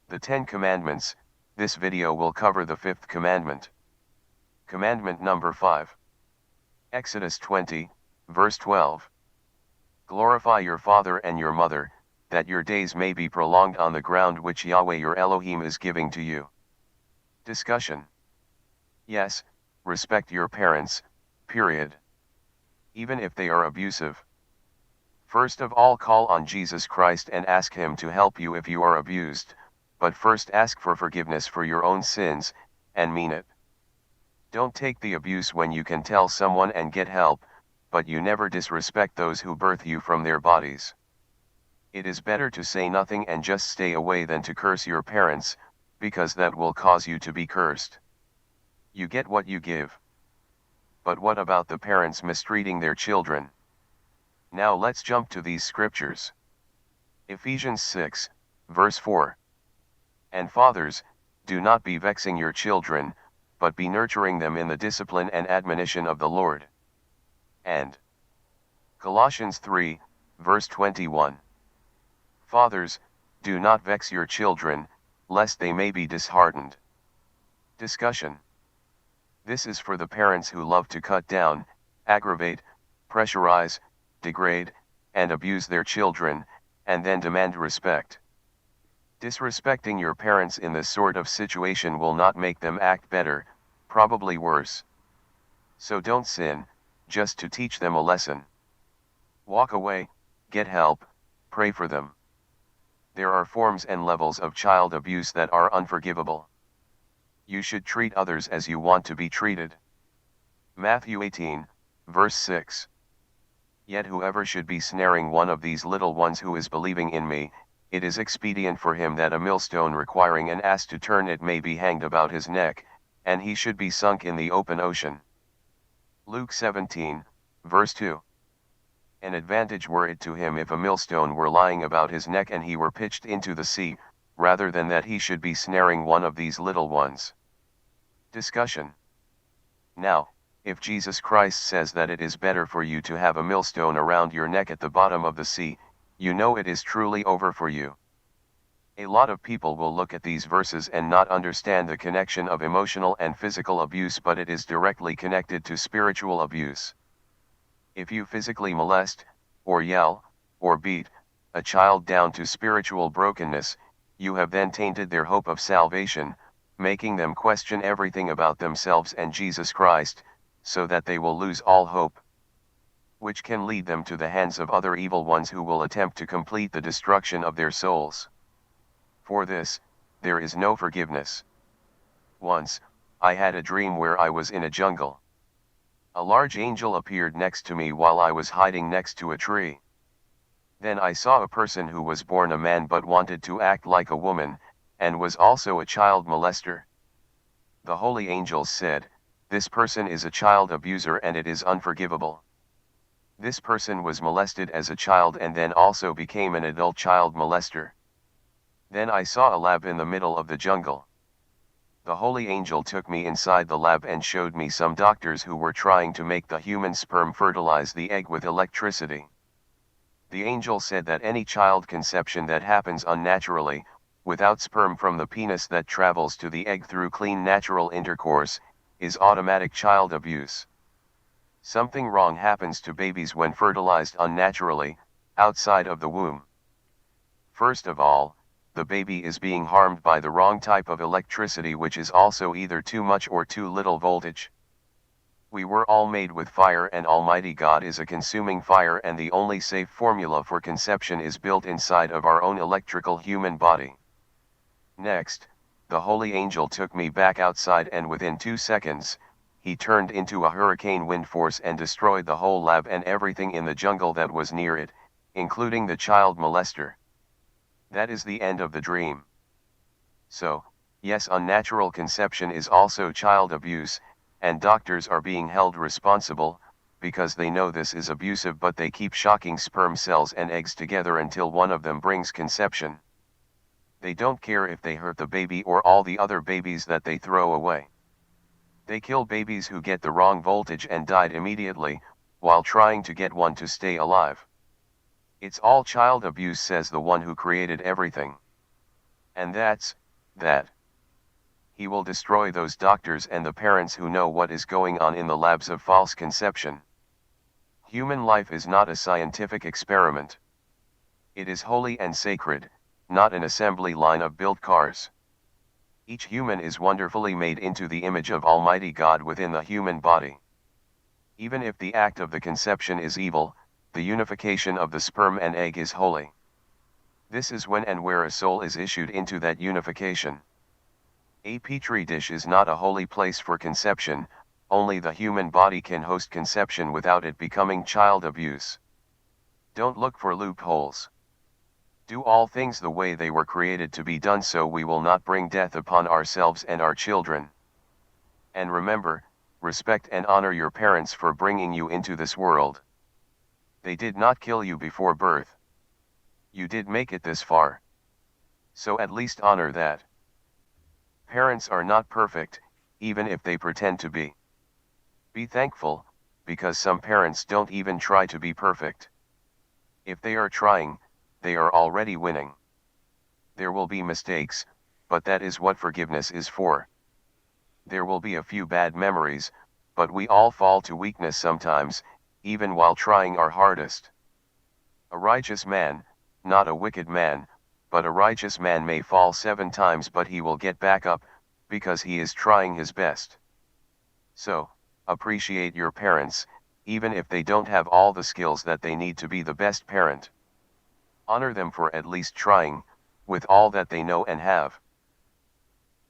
The 10 Commandments. This video will cover the 5th commandment. Commandment number 5. Exodus 20, verse 12. Glorify your father and your mother, that your days may be prolonged on the ground which Yahweh your Elohim is giving to you. Discussion. Yes, respect your parents, period. Even if they are abusive. First of all, call on Jesus Christ and ask Him to help you if you are abused, but first ask for forgiveness for your own sins, and mean it. Don't take the abuse when you can tell someone and get help, but you never disrespect those who birth you from their bodies. It is better to say nothing and just stay away than to curse your parents, because that will cause you to be cursed. You get what you give. But what about the parents mistreating their children? Now let's jump to these scriptures. Ephesians 6, verse 4. And fathers, do not be vexing your children, but be nurturing them in the discipline and admonition of the Lord. And Colossians 3, verse 21. Fathers, do not vex your children, lest they may be disheartened. Discussion. This is for the parents who love to cut down, aggravate, pressurize, degrade, and abuse their children, and then demand respect. Disrespecting your parents in this sort of situation will not make them act better, probably worse. So don't sin, just to teach them a lesson. Walk away, get help, pray for them. There are forms and levels of child abuse that are unforgivable. You should treat others as you want to be treated. Matthew 18, verse 6. Yet whoever should be snaring one of these little ones who is believing in me, it is expedient for him that a millstone requiring an ass to turn it may be hanged about his neck, and he should be sunk in the open ocean. Luke 17, verse 2. An advantage were it to him if a millstone were lying about his neck and he were pitched into the sea, rather than that he should be snaring one of these little ones. Discussion. Now, if Jesus Christ says that it is better for you to have a millstone around your neck at the bottom of the sea, you know it is truly over for you. A lot of people will look at these verses and not understand the connection of emotional and physical abuse, but it is directly connected to spiritual abuse. If you physically molest, or yell, or beat, a child down to spiritual brokenness, you have then tainted their hope of salvation, making them question everything about themselves and Jesus Christ, so that they will lose all hope, which can lead them to the hands of other evil ones who will attempt to complete the destruction of their souls. For this, there is no forgiveness. Once, I had a dream where I was in a jungle. A large angel appeared next to me while I was hiding next to a tree. Then I saw a person who was born a man but wanted to act like a woman, and was also a child molester. The holy angels said, "This person is a child abuser and it is unforgivable." This person was molested as a child and then also became an adult child molester. Then I saw a lab in the middle of the jungle. The holy angel took me inside the lab and showed me some doctors who were trying to make the human sperm fertilize the egg with electricity. The angel said that any child conception that happens unnaturally, without sperm from the penis that travels to the egg through clean natural intercourse, is automatic child abuse. Something wrong happens to babies when fertilized unnaturally, outside of the womb. First of all, the baby is being harmed by the wrong type of electricity, which is also either too much or too little voltage. We were all made with fire, and Almighty God is a consuming fire, and the only safe formula for conception is built inside of our own electrical human body. Next, the holy angel took me back outside, and within 2 seconds, he turned into a hurricane wind force and destroyed the whole lab and everything in the jungle that was near it, including the child molester. That is the end of the dream. So, yes, unnatural conception is also child abuse, and doctors are being held responsible, because they know this is abusive, but they keep shocking sperm cells and eggs together until one of them brings conception. They don't care if they hurt the baby or all the other babies that they throw away. They kill babies who get the wrong voltage and died immediately, while trying to get one to stay alive. It's all child abuse, says the one who created everything. And that's that. He will destroy those doctors and the parents who know what is going on in the labs of false conception. Human life is not a scientific experiment. It is holy and sacred, not an assembly line of built cars. Each human is wonderfully made into the image of Almighty God within the human body. Even if the act of the conception is evil, the unification of the sperm and egg is holy. This is when and where a soul is issued into that unification. A petri dish is not a holy place for conception, only the human body can host conception without it becoming child abuse. Don't look for loopholes. Do all things the way they were created to be done, so we will not bring death upon ourselves and our children. And remember, respect and honor your parents for bringing you into this world. They did not kill you before birth. You did make it this far. So at least honor that. Parents are not perfect, even if they pretend to be. Be thankful, because some parents don't even try to be perfect. If they are trying, they are already winning. There will be mistakes, but that is what forgiveness is for. There will be a few bad memories, but we all fall to weakness sometimes, even while trying our hardest. A righteous man, not a wicked man, but a righteous man may fall 7 times, but he will get back up, because he is trying his best. So, appreciate your parents, even if they don't have all the skills that they need to be the best parent. Honor them for at least trying, with all that they know and have.